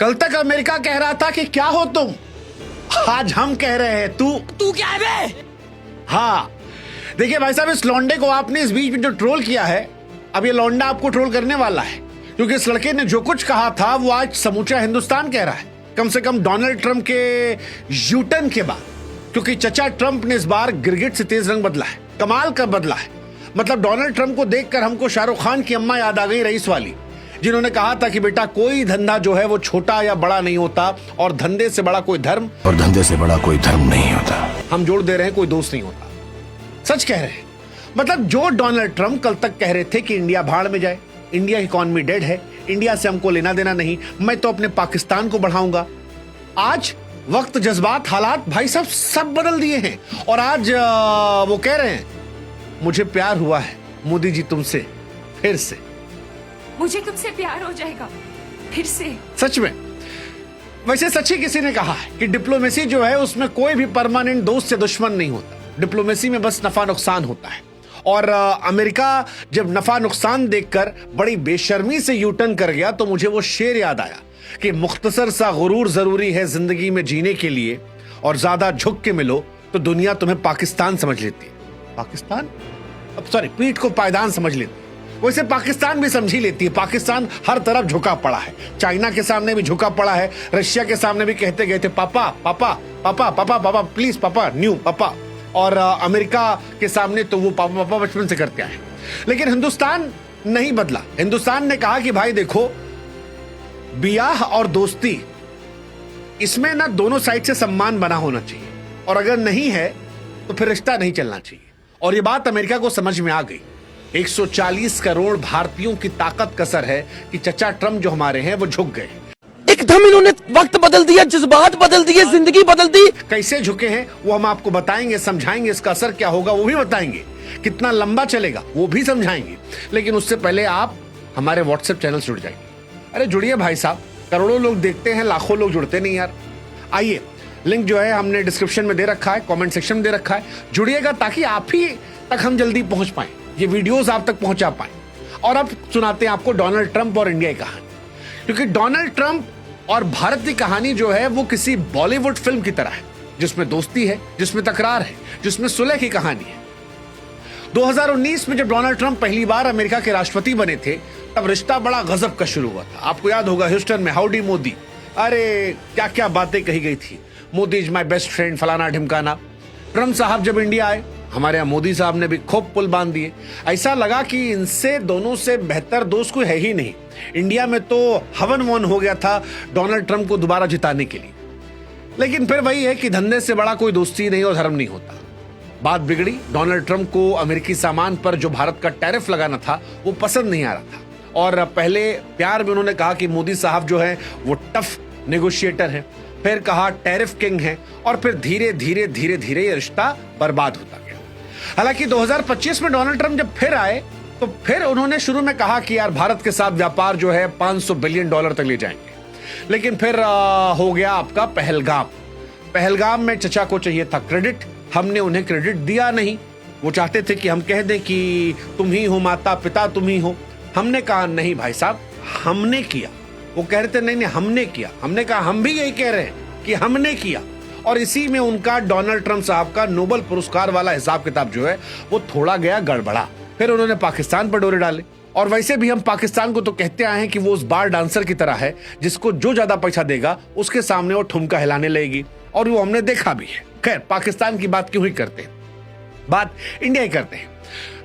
कल तक अमेरिका कह रहा था कि क्या हो तुम, आज हम कह रहे हैं तू क्या है बे? हाँ देखिए भाई साहब, इस लौंडे को आपने इस बीच में जो ट्रोल किया है, अब ये लौंडा आपको ट्रोल करने वाला है, क्योंकि इस लड़के ने जो कुछ कहा था वो आज समूचा हिंदुस्तान कह रहा है, कम से कम डोनाल्ड ट्रंप के यूटर्न के बाद। क्योंकि चचा ट्रंप ने इस बार गिरगिट से तेज रंग बदला है, कमाल का बदला है। मतलब डोनाल्ड ट्रंप को देखकर हमको शाहरुख खान की अम्मा याद आ गई, रईस वाली, जिन्होंने कहा था कि बेटा कोई धंधा जो है वो छोटा या बड़ा नहीं होता, और धंधे से बड़ा कोई धर्म, और धंधे से बड़ा कोई धर्म नहीं होता। हम जोड़ दे रहे हैं, कोई दोस्त नहीं होता। सच कह रहे हैं। मतलब जो डोनाल्ड ट्रंप कल तक कह रहे थे कि इंडिया भाड़ में जाए, इंडिया की इकॉनमी डेड है, इंडिया से हमको लेना देना नहीं, मैं तो अपने पाकिस्तान को बढ़ाऊंगा, आज वक्त जज्बात हालात भाई साहब सब बदल दिए हैं। और आज वो कह रहे हैं मुझे प्यार हुआ है मोदी जी तुमसे, फिर से मुझे तुमसे प्यार हो जाएगा फिर से। सच में। वैसे सच ही किसी ने कहा है कि डिप्लोमेसी जो है उसमें कोई भी परमानेंट दोस्त या दुश्मन नहीं होता, डिप्लोमेसी में बस नफा नुकसान होता है। और अमेरिका जब नफा नुकसान देखकर बड़ी बेशर्मी से यू टर्न कर गया तो मुझे वो शेर याद आया कि मुख्तसर सा गुरूर जरूरी है जिंदगी में जीने के लिए, और ज्यादा झुक के मिलो तो दुनिया तुम्हें पाकिस्तान समझ लेती है। पाकिस्तान, अब सॉरी, पीठ को पायदान समझ लेती है। वैसे पाकिस्तान भी समझी लेती है। पाकिस्तान हर तरफ झुका पड़ा है, चाइना के सामने भी झुका पड़ा है, रशिया के सामने भी कहते गए थे पापा पापा पापा पापा पापा प्लीज पापा, न्यू पापा। और अमेरिका के सामने तो वो पापा पापा बचपन से करते आए। लेकिन हिंदुस्तान नहीं बदला। हिंदुस्तान ने कहा कि भाई देखो, बियाह और दोस्ती इसमें ना दोनों साइड से सम्मान बना होना चाहिए, और अगर नहीं है तो फिर रिश्ता नहीं चलना चाहिए। और ये बात अमेरिका को समझ में आ गई। 140 करोड़ भारतीयों की ताकत कसर है कि चचा ट्रंप जो हमारे हैं वो झुक गए। एकदम इन्होंने वक्त बदल दिया, जज्बात बदल दिए, जिंदगी बदल दी। कैसे झुके हैं वो हम आपको बताएंगे, समझाएंगे, इसका असर क्या होगा वो भी बताएंगे, कितना लंबा चलेगा वो भी समझाएंगे। लेकिन उससे पहले आप हमारे व्हाट्सएप चैनल से जुड़ जाइए। अरे जुड़िए भाई साहब, करोड़ों लोग देखते हैं, लाखों लोग जुड़ते नहीं यार। आइए, लिंक जो है हमने डिस्क्रिप्शन में दे रखा है, कमेंट सेक्शन में दे रखा है, जुड़िएगा ताकि आप ही तक हम जल्दी पहुंच पाए, ये वीडियोस आप तक पहुंचा पाए। और अब सुनाते हैं आपको डोनाल्ड ट्रंप और इंडिया की कहानी, क्योंकि डोनाल्ड ट्रंप और भारत की कहानी जो है वो किसी बॉलीवुड फिल्म की तरह है, जिसमें दोस्ती है, जिसमें तकरार है, जिसमें सुलह की कहानी है। 2019 में जब डोनाल्ड ट्रंप पहली बार अमेरिका के राष्ट्रपति बने थे, तब रिश्ता बड़ा गजब का शुरू हुआ था। आपको याद होगा ह्यूस्टन में हाउडी मोदी, अरे क्या क्या बातें कही गई थी, Modi is my best friend, फलाना ढिमकाना। ट्रंप साहब जब इंडिया आए, हमारे यहाँ मोदी साहब ने भी खूब पुल बांध दिए। ऐसा लगा कि इनसे दोनों से बेहतर दोस्त कोई है ही नहीं। इंडिया में तो हवन वन हो गया था डोनाल्ड ट्रंप को दोबारा जिताने के लिए। लेकिन फिर वही है कि धंधे से बड़ा कोई दोस्ती नहीं और धर्म नहीं होता। बात बिगड़ी, डोनाल्ड ट्रंप को अमेरिकी सामान पर जो भारत का टैरिफ लगाना था वो पसंद नहीं आ रहा था। और पहले प्यार में उन्होंने कहा कि मोदी साहब जो है वो टफ नेगोशिएटर है, फिर कहा टैरिफ किंग है, और फिर धीरे धीरे धीरे धीरे ये रिश्ता बर्बाद होता गया। हालांकि 2025 में डोनाल्ड ट्रंप जब फिर आए तो फिर उन्होंने शुरू में कहा कि यार भारत के साथ व्यापार जो है $500 बिलियन तक ले जाएंगे। लेकिन फिर हो गया आपका पहलगाम। पहलगाम में चचा को चाहिए था क्रेडिट, हमने उन्हें क्रेडिट दिया नहीं। वो चाहते थे कि हम कह दें कि तुम ही हो माता पिता, तुम ही हो। हमने कहा नहीं भाई साहब, हमने किया। वो कह रहे थे नहीं नहीं हमने किया। हमने कहा हम भी यही कह रहे हैं कि हमने किया। और इसी में उनका डोनाल्ड ट्रंप साहब का नोबेल पुरस्कार वाला हिसाब किताब जो है वो थोड़ा गया गड़बड़ा। फिर उन्होंने पाकिस्तान पर डोरे डाले। और वैसे भी हम पाकिस्तान को तो कहते आए हैं कि वो उस बार डांसर की तरह है जिसको जो ज्यादा पैसा देगा उसके सामने वो ठुमका हिलाने लगेगी, और वो हमने देखा भी है। खैर, पाकिस्तान की बात क्यों ही करते हैं, बात इंडिया ही करते हैं।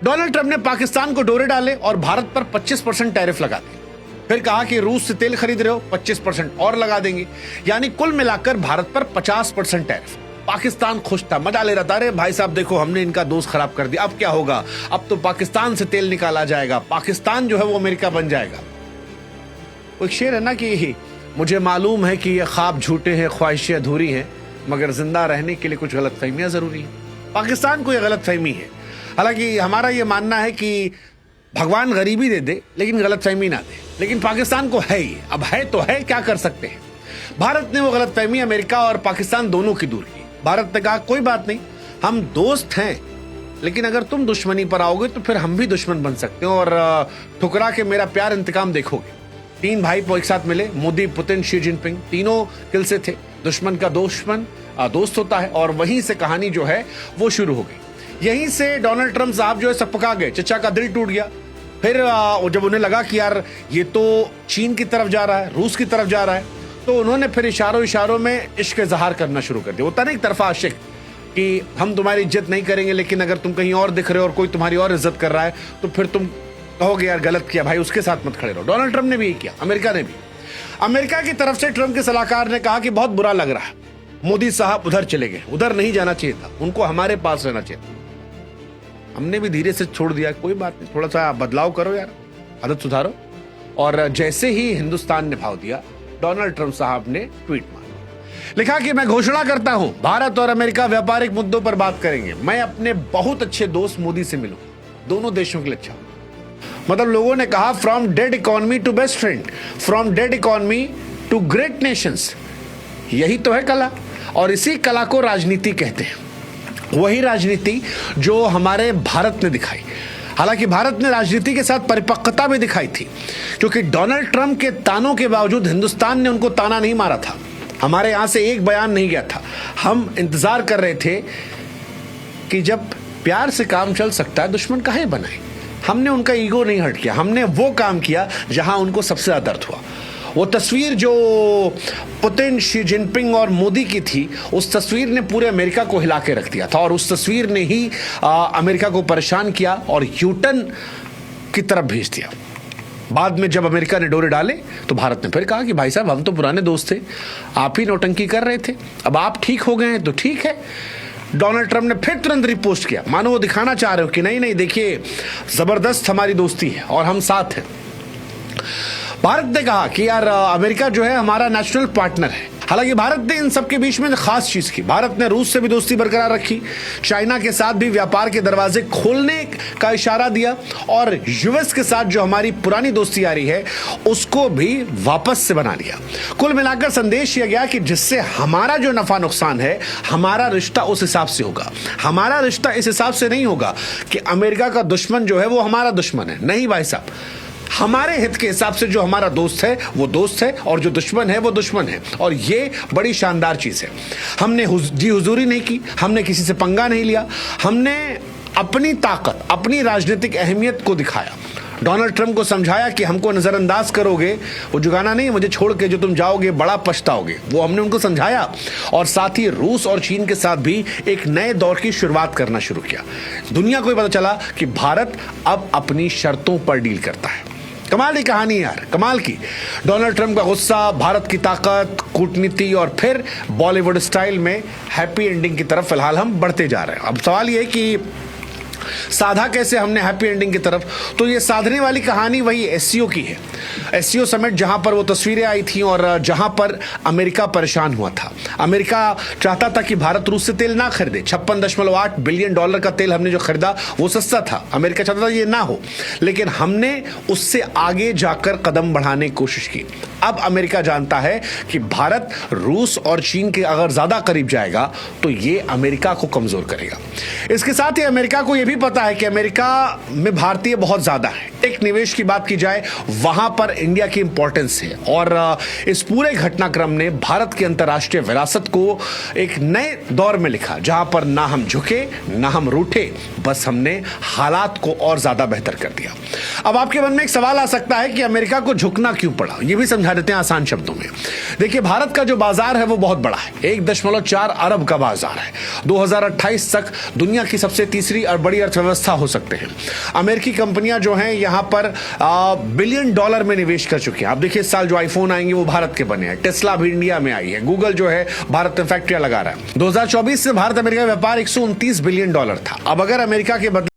डोनाल्ड ट्रंप ने पाकिस्तान को डोरे डाले और भारत पर 25% टैरिफ लगा दिए। फिर कहा कि रूस से तेल खरीद रहे हो, 25% और लगा देंगे, यानी कुल मिलाकर भारत पर 50% टैरिफ। पाकिस्तान खुश था, मजा ले रहा था। अरे भाई साहब देखो, हमने इनका दोस्त खराब कर दिया, अब क्या होगा, अब तो पाकिस्तान से तेल निकाला जाएगा, पाकिस्तान जो है वो अमेरिका बन जाएगा। वो एक शेर है ना कि मुझे मालूम है कि ये ख्वाब झूठे हैं, ख्वाहिशें अधूरी हैं, मगर जिंदा रहने के लिए कुछ गलतफहमियां जरूरी है। पाकिस्तान को यह गलतफहमी है। हालांकि हमारा यह मानना है कि भगवान गरीबी दे दे लेकिन गलतफहमी ना दे, लेकिन पाकिस्तान को है ही, अब है तो है, क्या कर सकते हैं। भारत ने वो गलतफहमी अमेरिका और पाकिस्तान दोनों की दूर की। भारत ने कहा कोई बात नहीं, हम दोस्त हैं, लेकिन अगर तुम दुश्मनी पर आओगे तो फिर हम भी दुश्मन बन सकते हो, और ठुकरा के मेरा प्यार इंतकाम देखोगे। तीन भाई एक साथ मिले, मोदी, पुतिन, शी जिनपिंग, तीनों दिल से थे। दुश्मन का दुश्मन दोस्त होता है, और वहीं से कहानी जो है वो शुरू हो गई। यहीं से डोनाल्ड ट्रंप साहब जो है सपका गए, चचा का दिल टूट गया। फिर जब उन्हें लगा कि यार ये तो चीन की तरफ जा रहा है, रूस की तरफ जा रहा है, तो उन्होंने फिर इशारों में इश्क इजहार करना शुरू कर दिया। होता नहीं एक तरफा आशिक कि हम तुम्हारी इज्जत नहीं करेंगे, लेकिन अगर तुम कहीं और दिख रहे हो और कोई तुम्हारी और इज्जत कर रहा है तो फिर तुम कहोगे यार गलत किया भाई, उसके साथ मत खड़े रहो। डोनाल्ड ट्रंप ने भी यही किया, अमेरिका ने भी। अमेरिका की तरफ से ट्रंप के सलाहकार ने कहा कि बहुत बुरा लग रहा है, मोदी साहब उधर चले गए, उधर नहीं जाना चाहिए था, उनको हमारे पास रहना चाहिए था। हमने भी धीरे से छोड़ दिया, कोई बात नहीं, थोड़ा सा बदलाव करो यार, आदत सुधारो। और जैसे ही हिंदुस्तान ने भाव दिया, डोनाल्ड ट्रंप साहब ने ट्वीट मारा, लिखा कि मैं घोषणा करता हूं, भारत और अमेरिका व्यापारिक मुद्दों पर बात करेंगे। मैं अपने बहुत अच्छे दोस्त मोदी से मिलूंगा, दोनों देशों के लिए अच्छा। मतलब लोगों ने कहा from dead economy to best friend, from dead economy to great nations. यही तो है कला, और इसी कला को राजनीति कहते हैं। वही राजनीति जो हमारे भारत ने दिखाई। हालांकि भारत ने राजनीति के साथ परिपक्वता भी दिखाई थी, क्योंकि डोनाल्ड ट्रंप के तानों के बावजूद हिंदुस्तान ने उनको ताना नहीं मारा था। हमारे यहां से एक बयान नहीं गया था। हम इंतजार कर रहे थे कि जब प्यार से काम चल सकता है, दुश्मन काहे बनाए। हमने उनका ईगो नहीं हर्ट किया, हमने वो काम किया जहां उनको सबसे ज्यादा दर्द हुआ। वो तस्वीर जो पुतिन, शी जिनपिंग और मोदी की थी, उस तस्वीर ने पूरे अमेरिका को हिला के रख दिया था, और उस तस्वीर ने ही अमेरिका को परेशान किया और यूटर्न की तरफ भेज दिया। बाद में जब अमेरिका ने डोरे डाले तो भारत ने फिर कहा कि भाई साहब हम तो पुराने दोस्त थे, आप ही नौटंकी कर रहे थे, अब आप ठीक हो गए हैं तो ठीक है। डोनाल्ड ट्रंप ने फिर तुरंत रिपोस्ट किया, मानो वो दिखाना चाह रहे हो कि नहीं नहीं देखिए जबरदस्त हमारी दोस्ती है और हम साथ हैं। भारत ने कहा कि यार अमेरिका जो है हमारा नेशनल पार्टनर है। हालांकि भारत ने इन सबके बीच में खास चीज की, भारत ने रूस से भी दोस्ती बरकरार रखी, चाइना के साथ भी व्यापार के दरवाजे खोलने का इशारा दिया, और यूएस के साथ जो हमारी पुरानी दोस्ती आ रही है उसको भी वापस से बना लिया। कुल मिलाकर संदेश यह गया कि जिससे हमारा जो नफा नुकसान है, हमारा रिश्ता उस हिसाब से होगा। हमारा रिश्ता इस हिसाब से नहीं होगा कि अमेरिका का दुश्मन जो है वो हमारा दुश्मन है। नहीं भाई साहब, हमारे हित के हिसाब से जो हमारा दोस्त है वो दोस्त है, और जो दुश्मन है वो दुश्मन है। और ये बड़ी शानदार चीज है। हमने जी हुजूरी नहीं की, हमने किसी से पंगा नहीं लिया, हमने अपनी ताकत, अपनी राजनीतिक अहमियत को दिखाया। डोनाल्ड ट्रंप को समझाया कि हमको नजरअंदाज करोगे, वो जुगाना नहीं, मुझे छोड़ के जो तुम जाओगे बड़ा पछताओगे, वो हमने उनको समझाया। और साथ ही रूस और चीन के साथ भी एक नए दौर की शुरुआत करना शुरू किया। दुनिया को भी पता चला कि भारत अब अपनी शर्तों पर डील करता है। कमाल की कहानी यार, कमाल की। डोनाल्ड ट्रंप का गुस्सा, भारत की ताकत, कूटनीति, और फिर बॉलीवुड स्टाइल में हैप्पी एंडिंग की तरफ फिलहाल हम बढ़ते जा रहे हैं। अब सवाल यह है कि साधा कैसे हमने हैप्पी एंडिंग की तरफ, तो ये साधने वाली कहानी वही एससीओ की है। एससीओ समिट जहां पर वो तस्वीरें आई थी और जहां पर अमेरिका परेशान हुआ था। अमेरिका चाहता था कि भारत रूस से तेल ना खरीदे। 56.8 बिलियन डॉलर का तेल हमने जो खरीदा वो सस्ता था। अमेरिका चाहता था ये ना हो, लेकिन हमने उससे आगे जाकर कदम बढ़ाने की कोशिश की। अब अमेरिका जानता है कि भारत रूस और चीन के अगर ज्यादा करीब जाएगा तो ये अमेरिका को कमजोर करेगा। इसके साथ ही अमेरिका को यह भी पता है कि अमेरिका में भारतीय बहुत ज्यादा है। एक निवेश की बात की जाए, वहां पर इंडिया की इंपॉर्टेंस है, और इस पूरे घटनाक्रम ने भारत की अंतर्राष्ट्रीय विरासत को एक नए दौर में लिखा, जहां पर ना हम झुके ना हम रूठे, बस हमने हालात को और ज्यादा बेहतर कर दिया। अब आपके मन में एक सवाल आ सकता है कि अमेरिका को झुकना क्यों पड़ा। यह भी समझा देते हैं आसान शब्दों में। देखिए, भारत का जो बाजार है वो बहुत बड़ा है, 1.4 अरब का बाजार है। 2028 तक दुनिया की सबसे तीसरी और बड़ी अर्थव्यवस्था हो सकते हैं। अमेरिकी कंपनियां जो हैं यहां पर बिलियन डॉलर में निवेश कर चुकी हैं। आप देखिए, इस साल जो आईफोन आएंगे वो भारत के बने हैं। टेस्ला भी इंडिया में आई है। गूगल जो है भारत में फैक्ट्रियां लगा रहा है। 2024 से भारत अमेरिका व्यापार 129 बिलियन डॉलर था। अब अगर अमेरिका के बदले